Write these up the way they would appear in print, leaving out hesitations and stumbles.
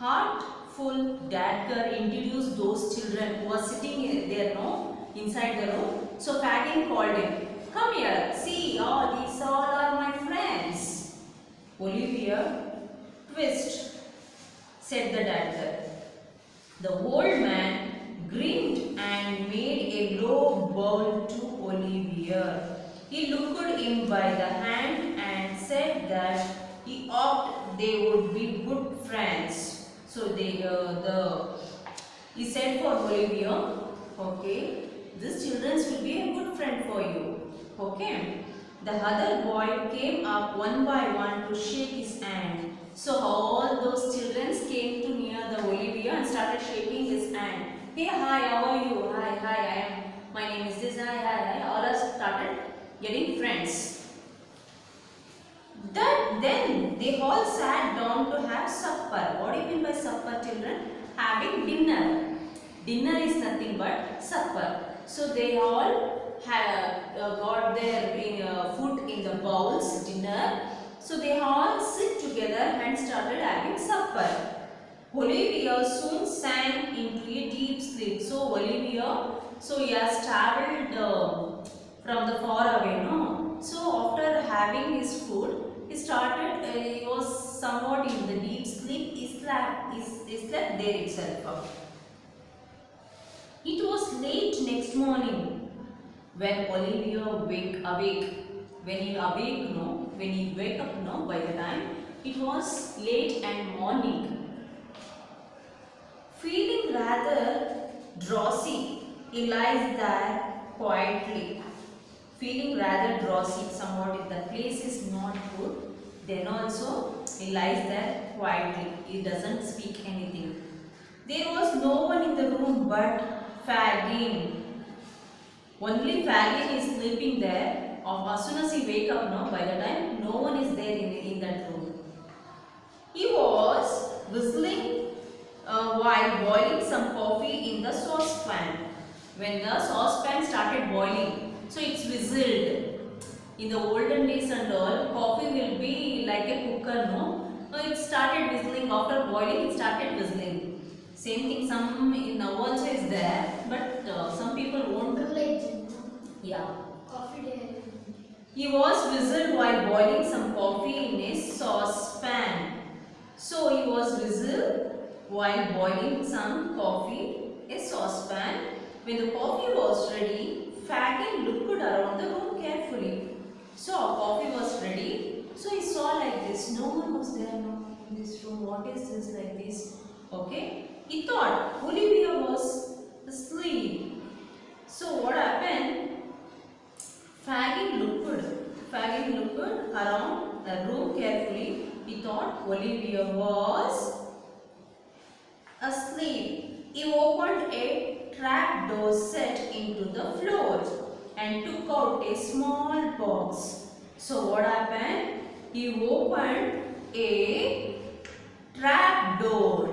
heartful Dadgar introduced those children who were sitting there, no, inside the room. So Fagin called him. Come here, see, these all are my friends. Olivia, twist, said the Dadgar. The old man grinned and made a low bow to Olivia. He looked him by the hand and said that he hoped they would be good friends. So he said for Olivia, okay, these children will be a good friend for you. Okay. The other boy came up one by one to shake his hand. So all those children came to near the Olivia and started shaking his hand. Hey, hi, how are you? Hi, my name is this, hi. All us started getting friends. Then they all sat down to have supper. What do you mean by supper, children? Having dinner. Dinner is nothing but supper. So they all got their food in the bowls, dinner. So they all sit together and started having supper. Olivia soon sank into a deep sleep. So Olivia, he has travelled from the far away, no? So after having his food, he was somewhat in the deep sleep. He slept there itself. It was late next morning when Olivia awake. When he wake up, no, by the time it was late and morning. Feeling rather drowsy, he lies there quietly. Feeling rather drowsy, somewhat if the place is not good, then also he lies there quietly. He doesn't speak anything. There was no one in the room but Fagin. Only Fagin is sleeping there. As soon as he wake up, no, by the time no one is there in that room. He was whistling while boiling some coffee in the saucepan. When the saucepan started boiling, so it's whistled. In the olden days and all, coffee will be like a cooker, no? It started whistling. After boiling, it started whistling. Same thing, some now also is there, but some people won't. Yeah. Coffee day. He was whistled while boiling some coffee in a saucepan. So he was whistled while boiling some coffee in a saucepan. When the coffee was ready, Fagin looked around the room carefully. So coffee was ready. So he saw like this. No one was there, no, in this room. What is this like this? Okay. He thought Olivia was asleep. So what happened? Fagin looked around the room carefully. He thought Olivia was asleep. He opened a trap door set into the floor and took out a small box. So what happened? He opened a trap door.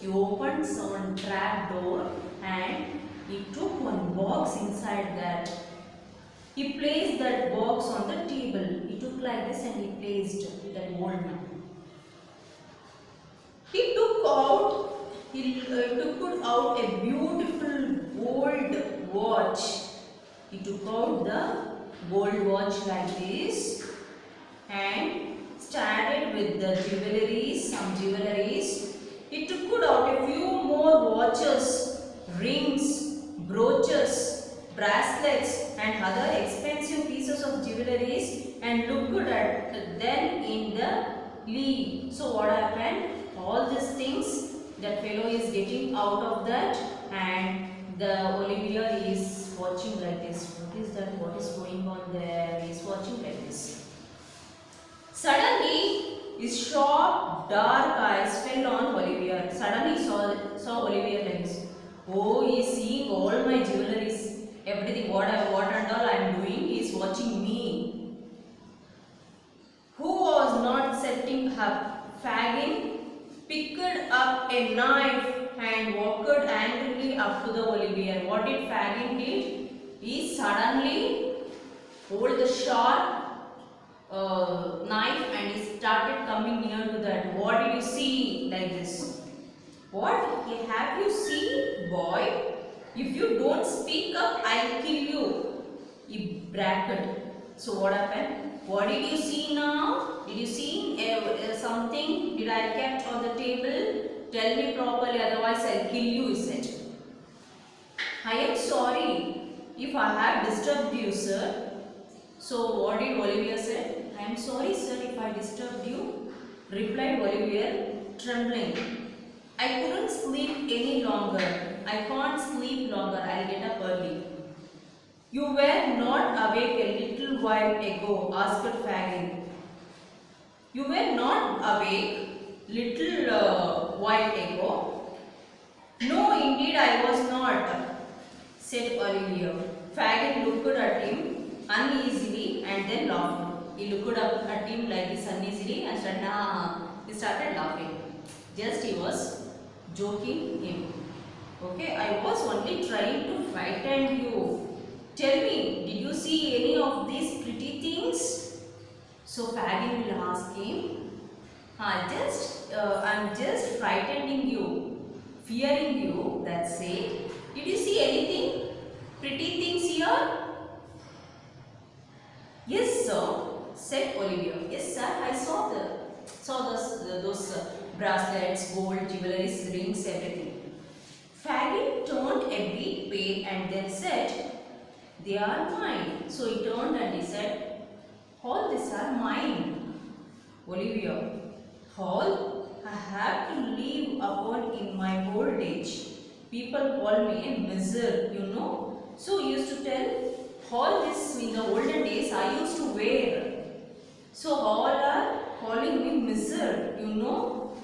He opened some trap door and he took one box inside that. He placed that box on the table. He took like this and he placed that old man. He took out a beautiful gold watch. He took out the gold watch like this and started with the some jewelries. He took out a few more watches, rings, brooches, bracelets and other expensive pieces of jewelries and looked at them in the leaf. So what happened? All these things, that fellow is getting out of that and the Olivia is watching like this. What is that? What is going on there? He is watching like this. Suddenly, his sharp, dark eyes fell on Olivia. Suddenly, he saw Olivia like this. Oh, he is seeing all my jewelries, everything, what and all I am doing. He is watching me. Who was not setting up? Fagin picked up a knife and walked angrily up to the Olivia. What did Fagin did? He suddenly hold the sharp knife and he started coming near to that. What did you see? Like this. What? Have you seen, boy? If you don't speak up, I'll kill you. He bragged. So what happened? What did you see now? Did you see something? Did I kept on the table? Tell me properly, otherwise I'll kill you, he said. I am sorry if I have disturbed you, sir. So what did Olivier said? I am sorry, sir, if I disturbed you, replied Olivier, trembling. I couldn't sleep any longer. I can't sleep longer. I'll get up early. You were not awake a little while ago, asked Fagin. You were not awake little while ago? No, indeed I was not, said Olivier. Fagin looked at him uneasily and then laughed. He looked up at him like this uneasily and he started laughing. Just he was joking him. Okay, I was only trying to frighten you. Tell me, did you see any of these pretty things? So Fagin will ask him, I'm just frightening you, fearing you, that's it. Did you see anything? Pretty things here? Yes, sir, said Olivier. Yes, sir, I saw those bracelets, gold, jewelries, rings, everything. Fagin turned a bit pale and then said, they are mine. So he turned and he said, all these are mine. Olivier, all I have to live upon in my old age. People call me a miser, you know. So he used to tell, all this in the olden days I used to wear. So all are calling me miser, you know.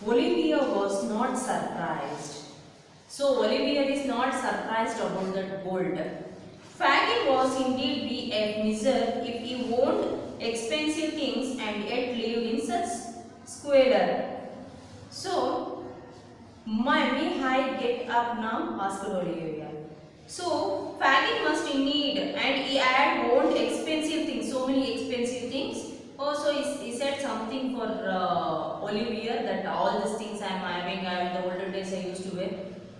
Olivier was not surprised. So Olivier is not surprised about that gold. Fagin was indeed be a miser if he owned expensive things and yet lived in such squalor. So, may I get up now? Asked Olivier. So Fagin must indeed, and he had owned expensive things, so many expensive things. Also, he said something for Olivier that all these things I am having, in the olden days I used to wear.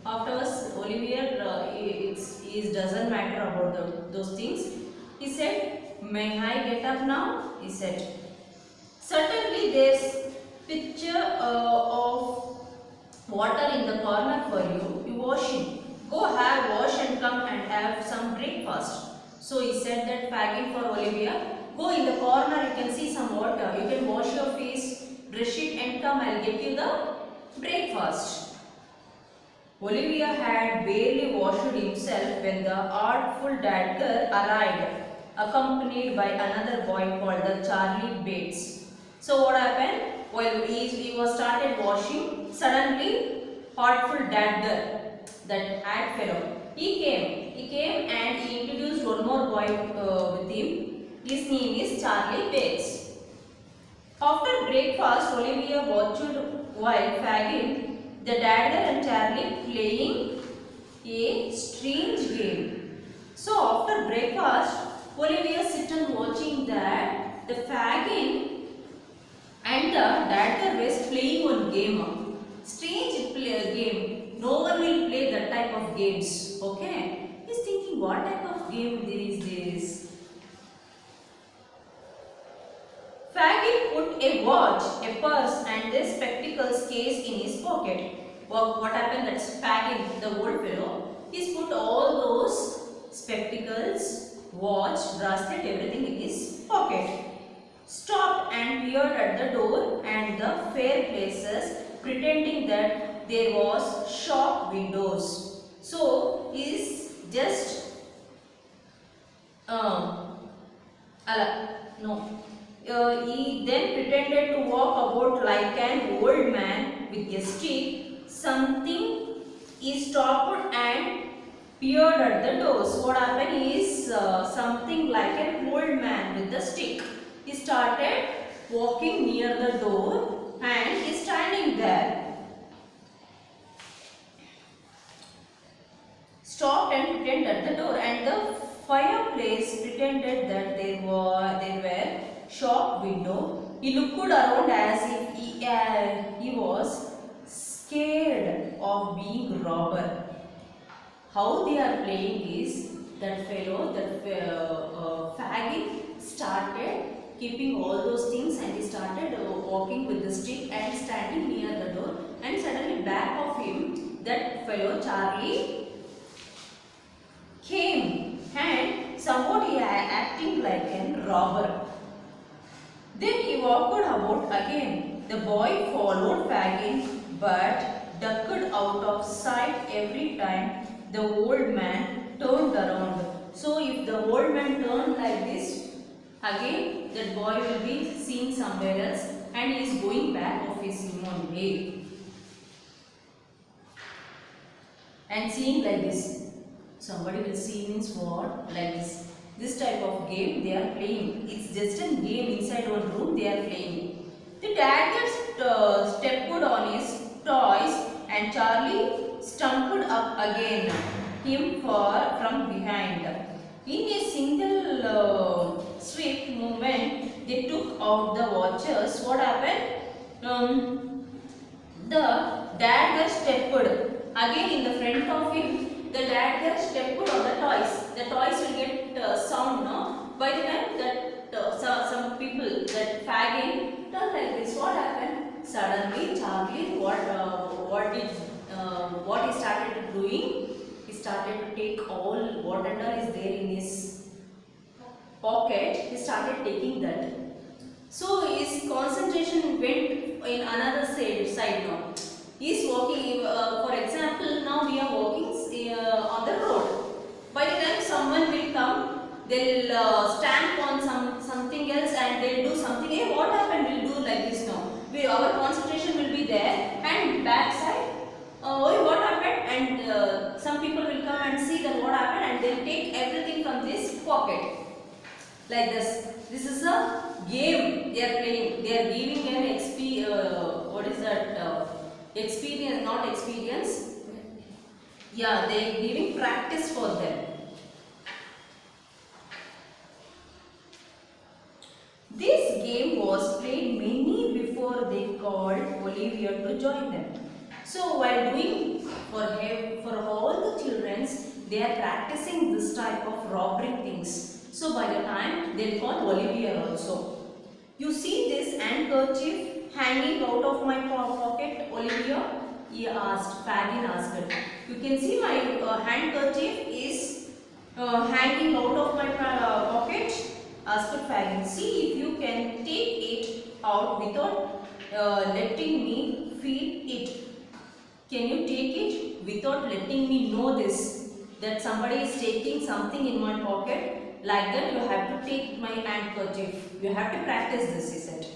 Afterwards, Olivier, it doesn't matter about those things. He said, may I get up now? He said. Certainly, there's picture of water in the corner for you. You washing. Go have wash and come and have some breakfast. So he said that Fagin for Olivier. Go in the corner, you can see some water. You can wash your face, brush it and come. I'll get you the breakfast. Olivier had barely washed himself when the artful Dadger arrived, accompanied by another boy called the Charlie Bates. So what happened? While he was started washing, suddenly artful Dadger, that ad fellow, he came and he introduced one more boy with him. His name is Charlie Bates. After breakfast, Olivier watched while Fagin, the Dadger and Charlie playing a strange game. So after breakfast, Olivier sit and watching that the Fagin and the Dadger was playing one game. Strange game. No one will play that type of games. Okay? He's thinking, what type of game is this? Fagin put a watch, a purse and a spectacles case in his pocket. What happened? That's Fagin, the old fellow. He's put all those spectacles, watch, bracelet, everything in his pocket. Stopped and peered at the door and the fair places, pretending that there was shop windows. So he's just he then pretended to walk about like an old man with a stick. Something he stopped and peered at the door. So what happened is something like an old man with a stick. He started walking near the door and he is standing there. Stopped and pretended at the door, and the fireplace pretended that there were shop window. He looked around as if he was scared of being robber. How they are playing is that fellow, faggy started keeping all those things and he started walking with the stick and standing near the door, and suddenly back of him that fellow Charlie came and somebody acting like a robber. Then he walked about again. The boy followed Fagin but ducked out of sight every time the old man turned around. So if the old man turned like this, again that boy will be seen somewhere else and he is going back of his own way. And seeing like this, somebody will see means what? Like this. This type of game they are playing. It's just a game inside one room they are playing. The dad gets stepped on his toys and Charlie stumped up again him from behind. In a single swift movement, they took out the watches. What happened? The dagger stepped again in the front of him. The dagger stepped on the toys. The toys will get sound now. By the time that some people that Fagin done like this, what happened? Suddenly, Charlie, what he started doing? He started to take all whatever is there in his pocket. He started taking that. So his concentration went in another side now. He is walking. For example, now we are walking on the road. By the time someone will come, they'll stamp on something else and they'll do something. Hey, what happened? We'll do like this now. Our concentration will be there and backside. Oh, what happened? And some people will come and see that what happened and they'll take everything from this pocket. Like this. This is a game they are playing. They are giving an what is that? Experience, not experience. Yeah, they are giving practice for them. This game was played many before they called Olivia to join them. So while doing for all the children, they are practicing this type of robbery things. So by the time they call Olivia also. You see this handkerchief hanging out of my pocket, Olivia? He asked. Fagin asked. You can see my handkerchief is hanging out of my pocket. Asked Fagin. See if you can take it out without letting me feel it. Can you take it without letting me know this? That somebody is taking something in my pocket. Like that you have to take my handkerchief. You have to practice this, he said.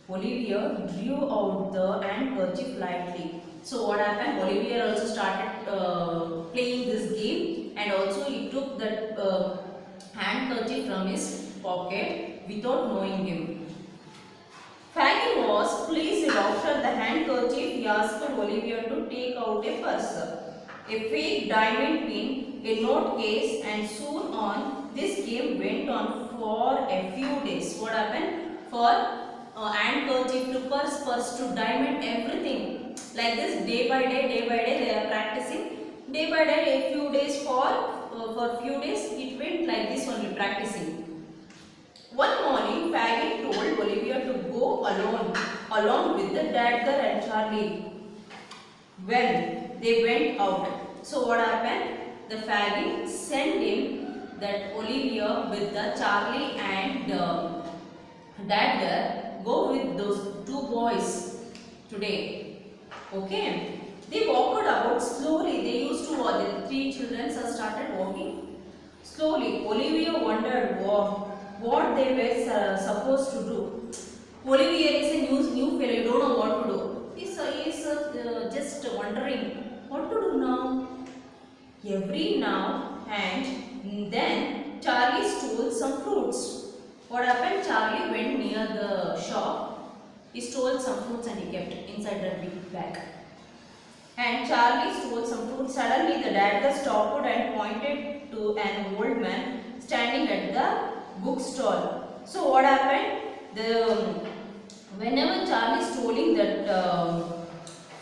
Olivia drew out the handkerchief lightly. So what happened? Olivia also started playing this game and also he took that handkerchief from his pocket without knowing him. Fagin was pleased after the handkerchief. He asked Olivia to take out a purse, a fake diamond pin, a note case, and soon on this game went on for a few days. What happened? For handkerchief to purse to diamond, everything. Like this, day by day they are practicing. Day by day, a few days for few days, it went like this only practicing. One morning, Fagin told Olivia to go along with the dagger and Charlie. Well, they went out. So what happened? The Fagin sent him that Olivia with the Charlie and dagger go with those two boys today. Okay. They walked about slowly. They used to walk. The three children started walking slowly. Olivia wondered what they were supposed to do. Olivia is a new fellow. You don't know what to do. He is just wondering what to do now. Every now and then Charlie stole some fruits. What happened? Charlie went near the shop. He stole some fruits and he kept inside the big bag. And Charlie stole some fruits. Suddenly the dagger stopped and pointed to an old man standing at the bookstall. So what happened? The Whenever Charlie is strolling that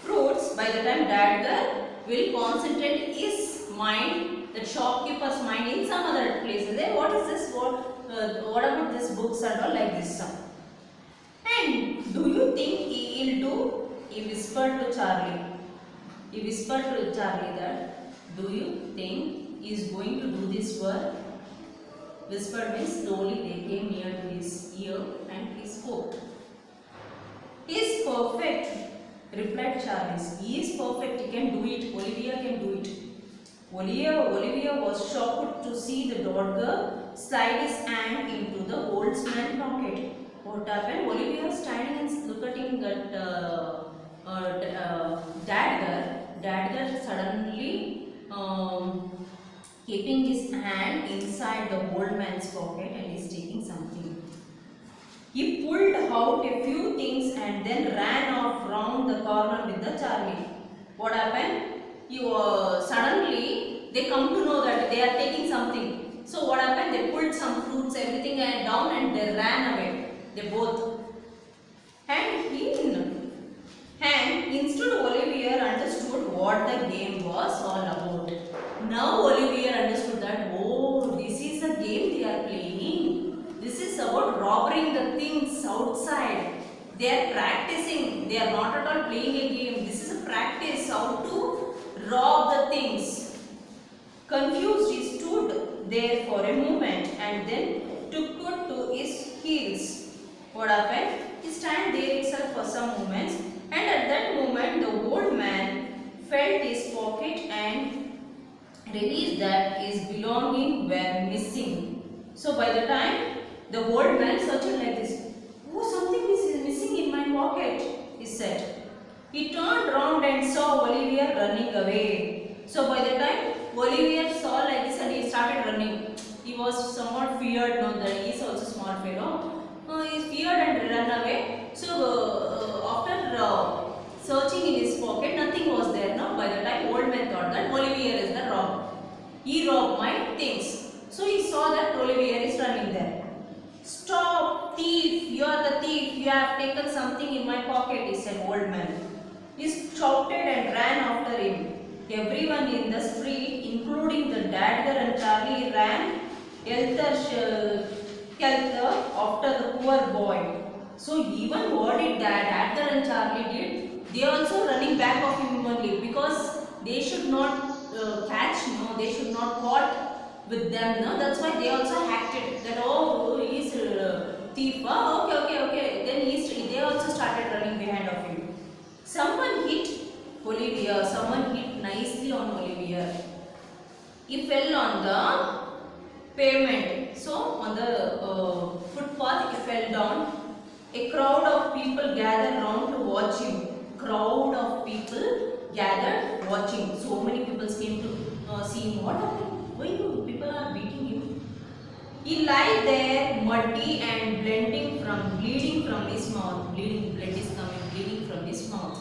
fruits, by the time Dadgar will concentrate his mind, the shopkeeper's mind in some other places. Then what is this? What about this books and all like this? And do you think he will do? He whispered to Charlie. He whispered to Charlie that, do you think he is going to do this work? Whispered means slowly they came near to his ear and he spoke. He is perfect, replied Charlie. He is perfect, he can do it. Olivia can do it. Olivia was shocked to see the dogger slide his hand into the old man's pocket. What happened? Olivia was standing and looking at Dadgar. Dadgar suddenly keeping his hand inside the old man's pocket and is taking something. He pulled out a few things and then ran off round the corner with the Charlie. What happened? Suddenly they come to know that they are taking something. So what happened? They pulled some fruits, everything and down and they ran away. They both. And instead Olivier understood what the game was all about. Now Olivier understood that, oh, this is a game they are playing. This is about robbing the things outside. They are practicing. They are not at all playing a game. This is a practice how to rob the things. Confused, he stood there for a moment and then took to his heels. What happened? He stand there itself for some moments, and at that moment the old man felt his pocket and realized that his belongings were missing. So by the time the old man searched like this, oh, something is missing in my pocket, he said. He turned round and saw Olivier running away. So by the time Olivier saw like this and he started running, he was somewhat feared, no, that he is also small fellow. He feared and ran away. So after searching in his pocket, nothing was there. Now by the time old man thought that Olivier is the robber. He robbed my things. So he saw that Olivier is running there. Stop, thief! You are the thief. You have taken something in my pocket, he said, old man. He shouted and ran after him. Everyone in the street, including the Dadgar and Charlie, ran helter-skelter after the poor boy. So even what did Dadgar and Charlie did, they also running back of him only, because they should not catch, no, they should not caught with them, no. That's why they also acted that, oh, he is thief. Oh, okay. Then they also started running behind of him. Someone hit Olivier. Someone hit nicely on Olivier. He fell on the pavement. So on the footpath, he fell down. A crowd of people gathered round to watch him. Crowd of people gathered watching. So many people came to see him. What happened? Why people are beating him? He lay there muddy and bleeding from his mouth. Blood is coming, bleeding from his mouth.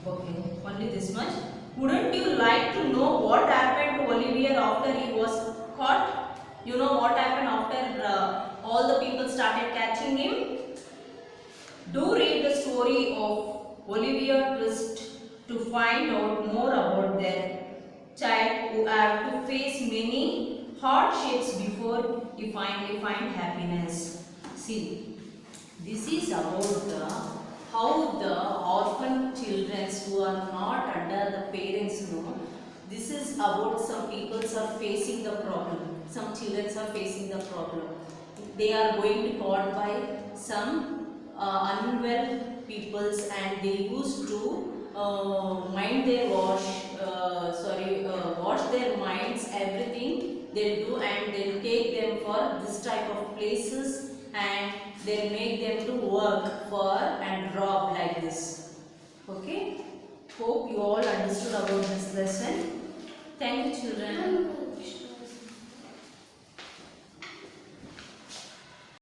Okay, only this much. Wouldn't you like to know what happened to Olivier after he was caught? You know what happened after all the people started catching him? Do read the story of Olivier Twist to find out more about their child who have to face many hardships before he finally find happiness. See, this is about how the orphan children who are not under the parents know. This is about some people are facing the problem. Some children are facing the problem. They are going to caught by some unwell peoples, and they used to mind their wash their minds, everything they'll do, and they'll take them for this type of places, and they'll make them to work for and rob like this. Okay, hope you all understood about this lesson. Thank you, children.